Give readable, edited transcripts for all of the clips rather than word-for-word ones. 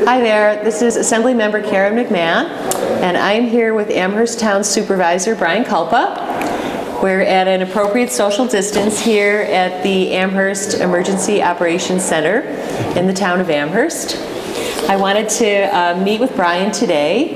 Hi there, this is Assemblymember Karen McMahon, and I'm here with Amherst Town Supervisor Brian Kulpa. We're at an appropriate social distance here at the Amherst Emergency Operations Center in the town of Amherst. I wanted to meet with Brian today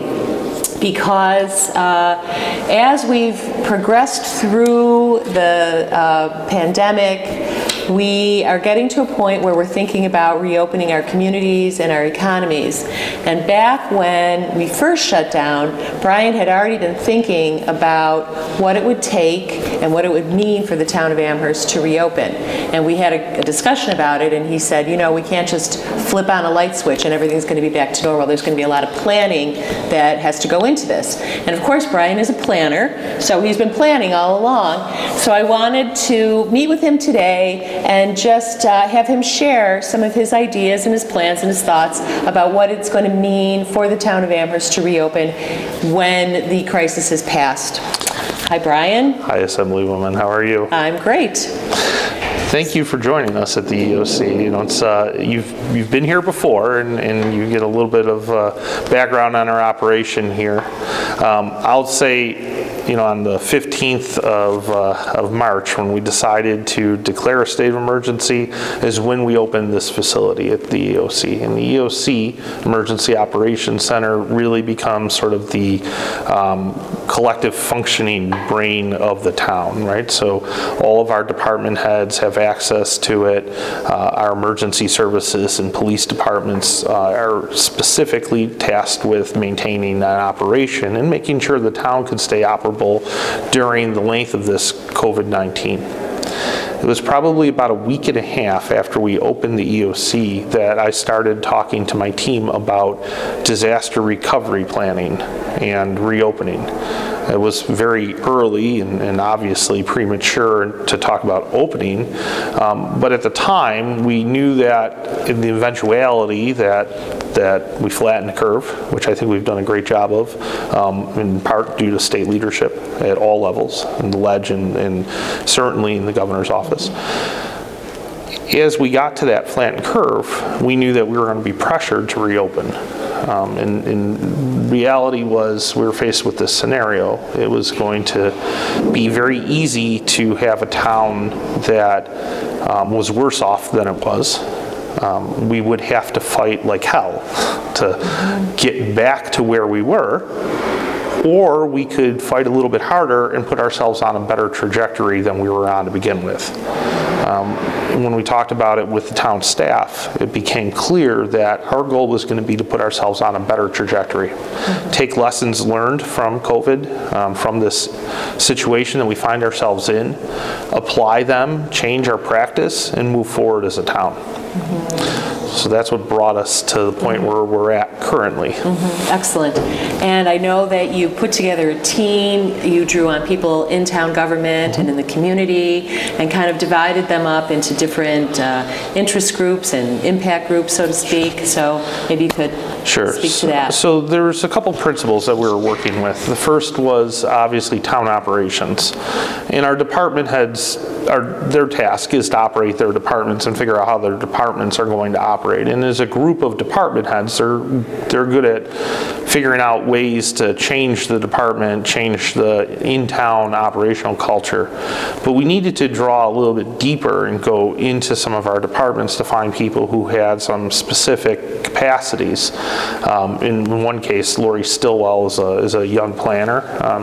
because as we've progressed through the pandemic, we are getting to a point where we're thinking about reopening our communities and our economies. And back when we first shut down, Brian had already been thinking about what it would take and what it would mean for the town of Amherst to reopen. And we had a discussion about it, and he said, you know, we can't just flip on a light switch and everything's going to be back to normal. There's going to be a lot of planning that has to go into this. And of course, Brian is a planner, so he's been planning all along. So I wanted to meet with him today and just have him share some of his ideas and his plans and his thoughts about what it's going to mean for the town of Amherst to reopen when the crisis has passed. Hi, Brian. Hi, Assemblywoman. How are you? I'm great. Thank you for joining us at the EOC. You know, it's you've been here before, and you get a little bit of background on our operation here. I'll say, you know, on the 15th of March, when we decided to declare a state of emergency, is when we opened this facility at the EOC. And the EOC, Emergency Operations Center, really becomes sort of the collective functioning brain of the town, right? So all of our department heads have access to it. Our emergency services and police departments are specifically tasked with maintaining that operation and making sure the town can stay operable during the length of this COVID-19. It was probably about a week and a half after we opened the EOC that I started talking to my team about disaster recovery planning and reopening. It was very early and obviously premature to talk about opening, but at the time we knew that in the eventuality that we flattened the curve, which I think we've done a great job of, in part due to state leadership at all levels, in the ledge and certainly in the governor's office. As we got to that flattened curve, we knew that we were going to be pressured to reopen. And reality was we were faced with this scenario. It was going to be very easy to have a town that was worse off than it was. We would have to fight like hell to get back to where we were, or we could fight a little bit harder and put ourselves on a better trajectory than we were on to begin with. When we talked about it with the town staff, it became clear that our goal was going to be to put ourselves on a better trajectory. Take lessons learned from COVID, from this situation that we find ourselves in, apply them, change our practice, and move forward as a town. So that's what brought us to the point where we're at currently. Excellent. And I know that you put together a team, you drew on people in town government and in the community, and kind of divided them up into different interest groups and impact groups, so to speak. So maybe you could speak to that. So there's a couple principles that we were working with. The first was obviously town operations. And our department heads, their task is to operate their departments and figure out how their departments are going to operate. And as a group of department heads, they're good at figuring out ways to change the department, change the in-town operational culture. But we needed to draw a little bit deeper and go into some of our departments to find people who had some specific capacities. In one case, Lori Stillwell is a young planner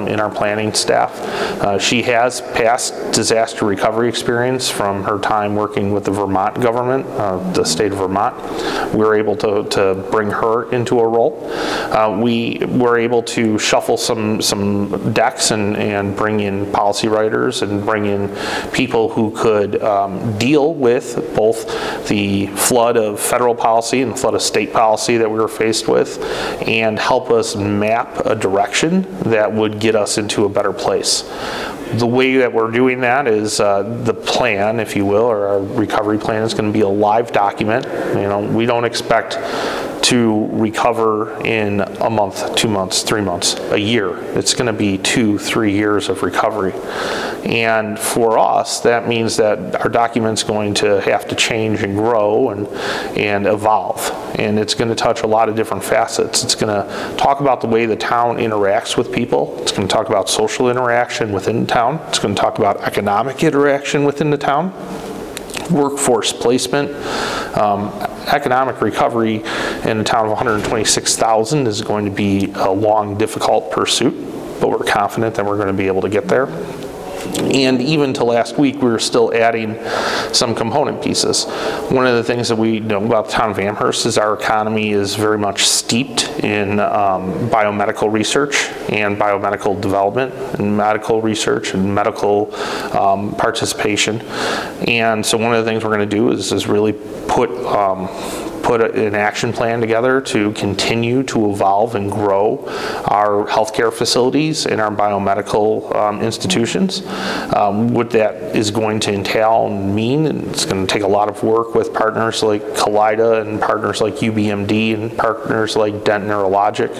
in our planning staff. She has past disaster recovery experience from her time working with the Vermont government, the state of Vermont. We were able to bring her into a role. We were able to shuffle some decks and bring in policy writers and bring in people who could deal with both the flood of federal policy and the flood of state policy that we were faced with, and help us map a direction that would get us into a better place. The way that we're doing that is the plan, if you will, or our recovery plan, is going to be a live document. You know, we don't expect to recover in a month, 2 months, 3 months, a year. It's going to be 2-3 years of recovery. And for us, that means that our document's going to have to change and grow and evolve. And it's going to touch a lot of different facets. It's going to talk about the way the town interacts with people. It's going to talk about social interaction within the town. It's going to talk about economic interaction within the town, workforce placement. Economic recovery in a town of 126,000 is going to be a long, difficult pursuit, but we're confident that we're going to be able to get there. And even to last week, we were still adding some component pieces. One of the things that we know about the town of Amherst is our economy is very much steeped in biomedical research and biomedical development and medical research and medical participation. And so one of the things we're going to do is really put an action plan together to continue to evolve and grow our healthcare facilities and our biomedical institutions. What that is going to entail and mean, and it's going to take a lot of work with partners like Kaleida and partners like UBMD and partners like Dent Neurologic.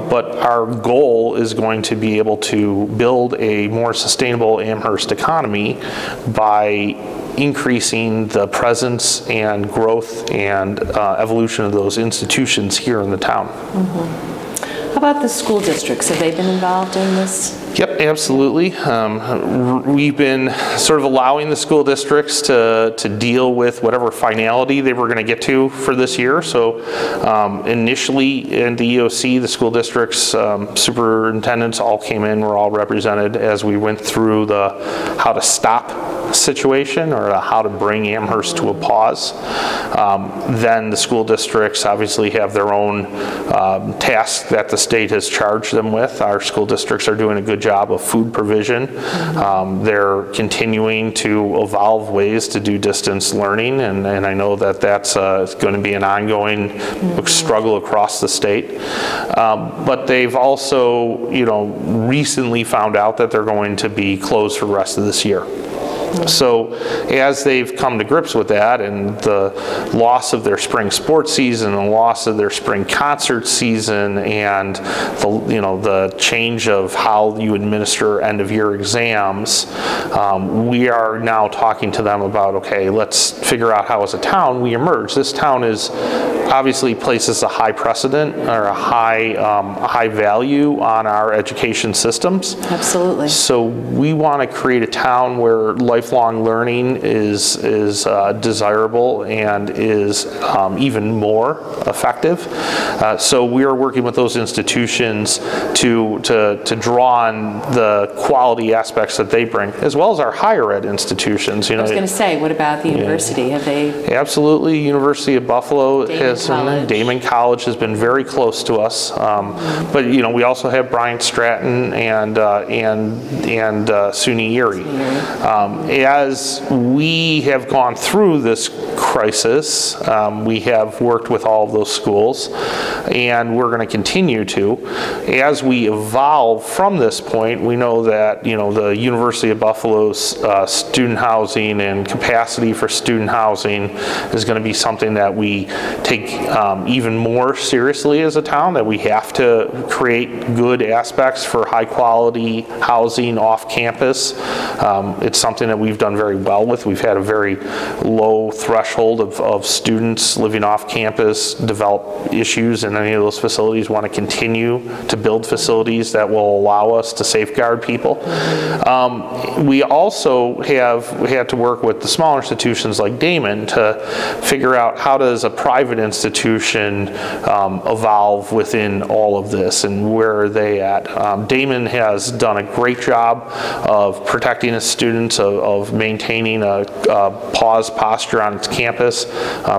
But our goal is going to be able to build a more sustainable Amherst economy by increasing the presence and growth and evolution of those institutions here in the town. How about the school districts? Have they been involved in this? Yep, absolutely. We've been sort of allowing the school districts to deal with whatever finality they were going to get to for this year. So initially in the EOC, the school districts, superintendents all came in, were all represented as we went through the how to stop situation or how to bring Amherst to a pause. Then the school districts obviously have their own tasks that the state has charged them with. Our school districts are doing a good job of food provision. They're continuing to evolve ways to do distance learning, and I know that that's going to be an ongoing struggle across the state. But they've also, recently found out that they're going to be closed for the rest of this year. So as they've come to grips with that and the loss of their spring sports season, the loss of their spring concert season, and the change of how you administer end of year exams, we are now talking to them about, okay, let's figure out how as a town we emerge. This town is obviously places a high precedent or a high value on our education systems. Absolutely. So we want to create a town where lifelong learning is desirable and is even more effective. So we are working with those institutions to draw on the quality aspects that they bring, as well as our higher ed institutions. I was going to say, what about the university? Have they? Absolutely. University of Buffalo College. Damon College has been very close to us, but we also have Bryant Stratton and SUNY Erie. As we have gone through this crisis, we have worked with all of those schools, and we're going to continue to. As we evolve from this point, we know that the University of Buffalo's student housing and capacity for student housing is going to be something that we take even more seriously as a town, that we have to create good aspects for high quality housing off campus. It's something that we've done very well with. We've had a very low threshold of students living off campus develop issues in any of those facilities. Want to continue to build facilities that will allow us to safeguard people. We also have had to work with the smaller institutions like Damon to figure out how does a private institution evolve within all of this and where are they at. Damon has done a great job of protecting its students, of maintaining a pause posture on its campus,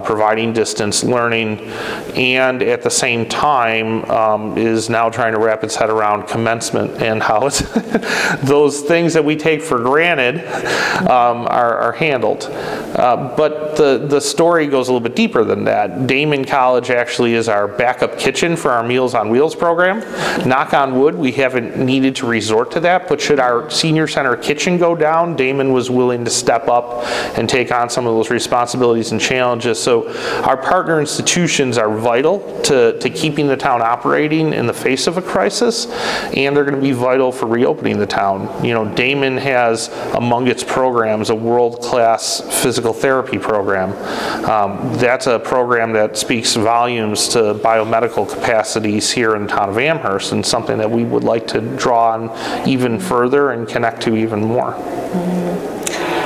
providing distance learning, and at the same time is now trying to wrap its head around commencement and how it's those things that we take for granted are handled. But the story goes a little bit deeper than that. Damon College actually is our backup kitchen for our Meals on Wheels program. Knock on wood, we haven't needed to resort to that, but should our senior center kitchen go down, Damon was willing to step up and take on some of those responsibilities and challenges. So our partner institutions are vital to keeping the town operating in the face of a crisis, and they're going to be vital for reopening the town. You know, Damon has among its programs a world-class physical therapy program. That's a program that speaks volumes to biomedical capacities here in the town of Amherst, and something that we would like to draw on even further and connect to even more.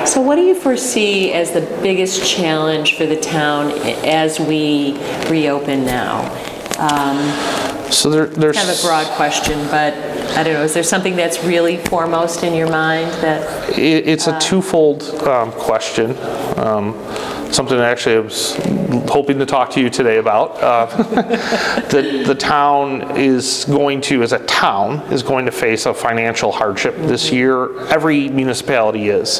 So what do you foresee as the biggest challenge for the town as we reopen now? So there's kind of a broad question, but I don't know, is there something that's really foremost in your mind that... It's a twofold question. Something that actually I was hoping to talk to you today about. The town is going to, as a town, is going to face a financial hardship this year. Every municipality is.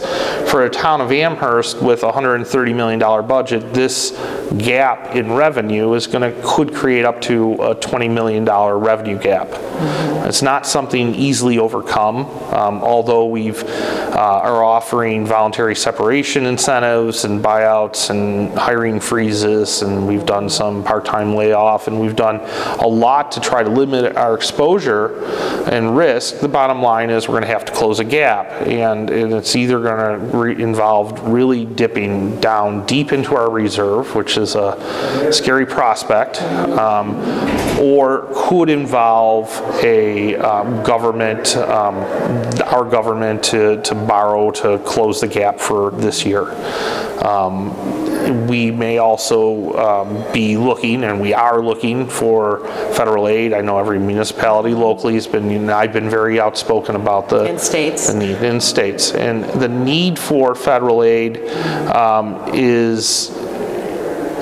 For a town of Amherst with a $130 million budget, this gap in revenue is could create up to a $20 million revenue gap. It's not something easily overcome, although we've are offering voluntary separation incentives and buyouts and hiring freezes, and we've done some part-time layoff, and we've done a lot to try to limit our exposure and risk. The bottom line is we're going to have to close a gap, and it's either going to involve really dipping down deep into our reserve, which is a scary prospect, or could involve a government, our government to borrow to close the gap for this year. We may also be looking, and we are looking, for federal aid. I know every municipality locally has been, I've been very outspoken about the need in states. And the need for federal aid is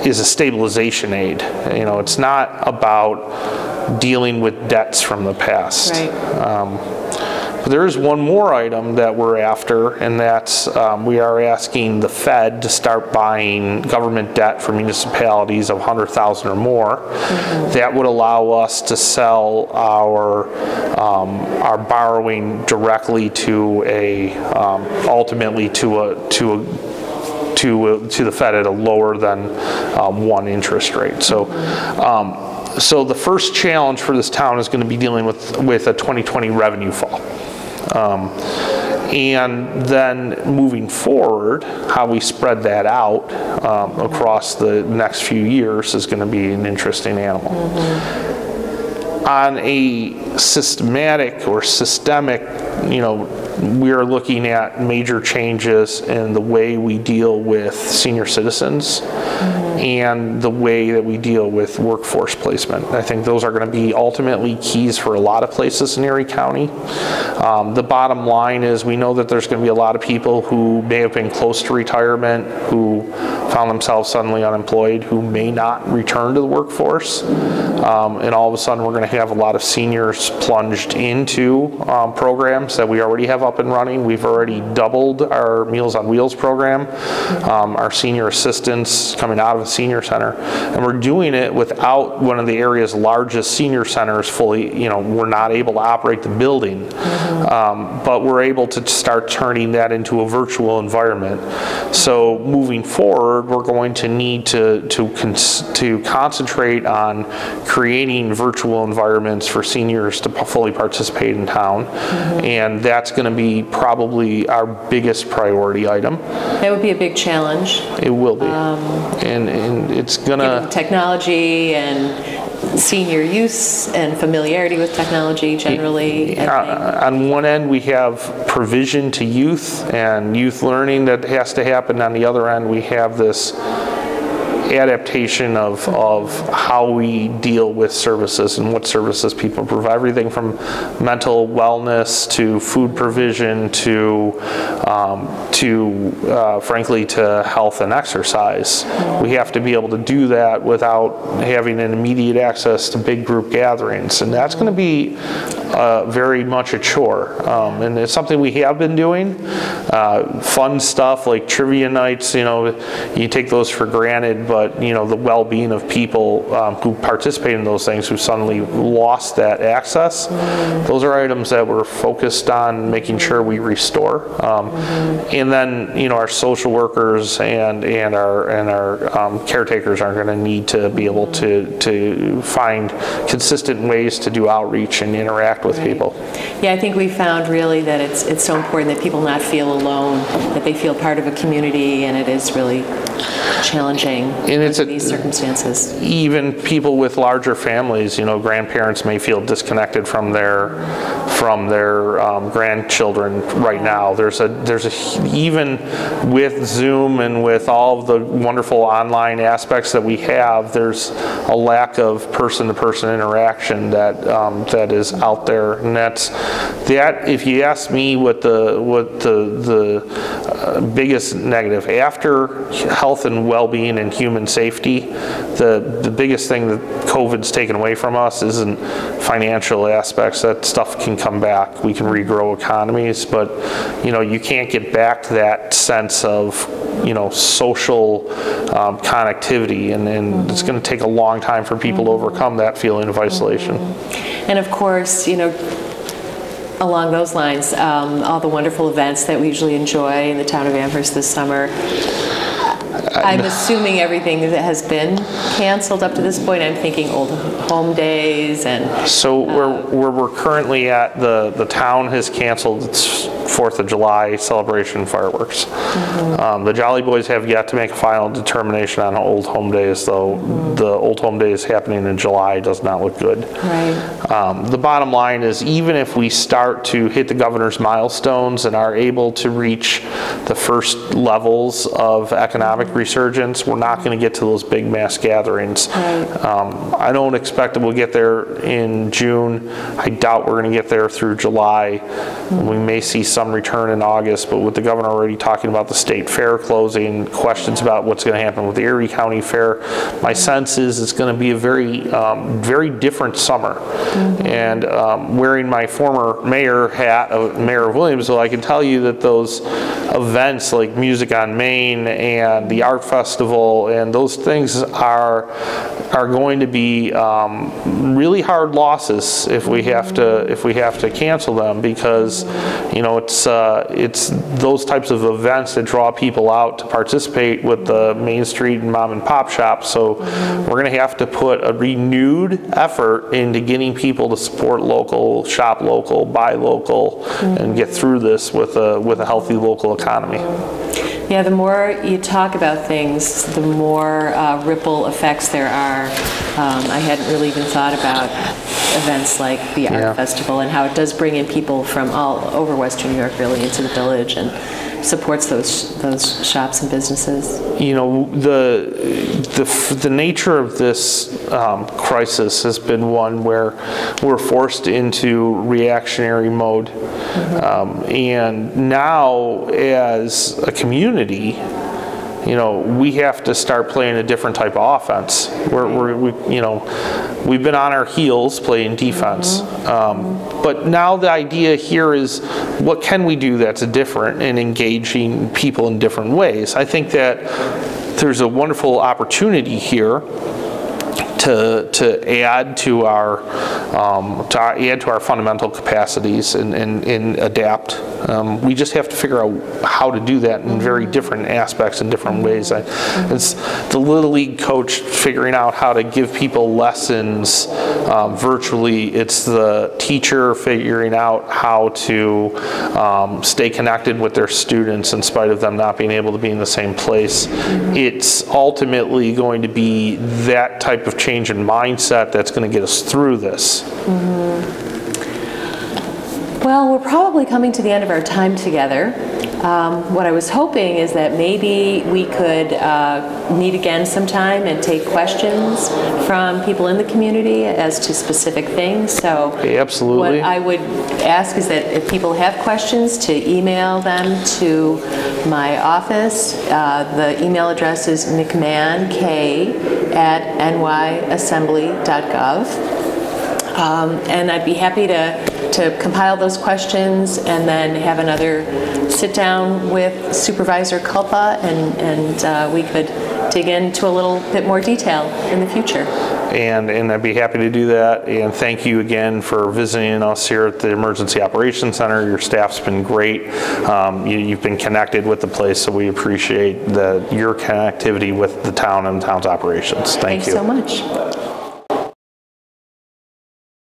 a stabilization aid. You know, it's not about dealing with debts from the past. Right. But there is one more item that we're after, and that's we are asking the Fed to start buying government debt for municipalities of $100,000 or more. That would allow us to sell our borrowing directly to ultimately to the Fed at a lower than 1 interest rate. So the first challenge for this town is going to be dealing with a 2020 revenue fall. And then moving forward, how we spread that out across the next few years is going to be an interesting animal. On a systematic or systemic, you know, we are looking at major changes in the way we deal with senior citizens and the way that we deal with workforce placement. I think those are going to be ultimately keys for a lot of places in Erie County. The bottom line is we know that there's going to be a lot of people who may have been close to retirement, who found themselves suddenly unemployed, who may not return to the workforce. And all of a sudden we're going to have a lot of seniors plunged into programs that we already have up and running. We've already doubled our Meals on Wheels program, our senior assistants coming out of a senior center, and we're doing it without one of the area's largest senior centers fully, you know, we're not able to operate the building, but we're able to start turning that into a virtual environment. So moving forward, we're going to need to concentrate on creating virtual environments for seniors to fully participate in town, and that's going to be probably our biggest priority item. That would be a big challenge. It will be, and it's gonna technology and senior use and familiarity with technology generally. On one end, we have provision to youth and youth learning that has to happen. On the other end, we have this adaptation of how we deal with services and what services people provide. Everything from mental wellness to food provision to frankly to health and exercise. We have to be able to do that without having an immediate access to big group gatherings, and that's going to be very much a chore. And it's something we have been doing. Fun stuff like trivia nights, you know, you take those for granted, but but the well-being of people who participate in those things who suddenly lost that access. Those are items that we're focused on making sure we restore. And then our social workers and our caretakers are going to need to be able to find consistent ways to do outreach and interact with people. Yeah, I think we found really that it's so important that people not feel alone, that they feel part of a community, and it is really challenging in these circumstances. Even people with larger families, grandparents may feel disconnected from their grandchildren right now. There's even with Zoom and with all of the wonderful online aspects that we have, there's a lack of person-to-person interaction that is out there, and that if you ask me what the biggest negative after health and well-being and human safety, the biggest thing that COVID's taken away from us isn't financial aspects. That stuff can come back. We can regrow economies, but you can't get back to that sense of social connectivity, and it's going to take a long time for people to overcome that feeling of isolation. And of course, along those lines, all the wonderful events that we usually enjoy in the town of Amherst this summer. I'm assuming everything that has been canceled up to this point. I'm thinking old home days and... So where we're currently at, the town has canceled its 4th of July celebration fireworks. The Jolly Boys have yet to make a final determination on Old Home Days, though the Old Home Days happening in July does not look good. Right. The bottom line is, even if we start to hit the governor's milestones and are able to reach the first levels of economic resurgence, we're not going to get to those big mass gatherings. Right. I don't expect that we'll get there in June. I doubt we're going to get there through July. We may see some return in August, but with the governor already talking about the state fair closing, questions about what's going to happen with the Erie County Fair, my sense is it's going to be a very different summer. And wearing my former mayor hat, Mayor of Williamsville, I can tell you that those events like Music on Main and the Art Festival and those things are going to be really hard losses if we have to cancel them, because it's those types of events that draw people out to participate with the Main Street and mom and pop shops. So we're going to have to put a renewed effort into getting people to support local, shop local, buy local, and get through this with a healthy local economy. Yeah, the more you talk about things, the more ripple effects there are. I hadn't really even thought about events like the Art Festival and how it does bring in people from all over Western New York really into the village and supports those shops and businesses. The nature of this crisis has been one where we're forced into reactionary mode, and now as a community, we have to start playing a different type of offense. We've been on our heels playing defense, but now the idea here is, what can we do that's different and engaging people in different ways? I think that there's a wonderful opportunity here to add to our fundamental capacities and adapt. We just have to figure out how to do that in very different aspects and different ways. It's the Little League coach figuring out how to give people lessons virtually. It's the teacher figuring out how to stay connected with their students in spite of them not being able to be in the same place. It's ultimately going to be that type of change in mindset that's going to get us through this. Well, we're probably coming to the end of our time together. What I was hoping is that maybe we could meet again sometime and take questions from people in the community as to specific things. So absolutely. What I would ask is that if people have questions, to email them to my office. The email address is mcmahonk@nyassembly.gov. And I'd be happy to compile those questions and then have another sit down with Supervisor Kulpa, and we could dig into a little bit more detail in the future. And I'd be happy to do that. And thank you again for visiting us here at the Emergency Operations Center. Your staff's been great. You've been connected with the place, so we appreciate your connectivity with the town and the town's operations. Thank you. Thanks so much.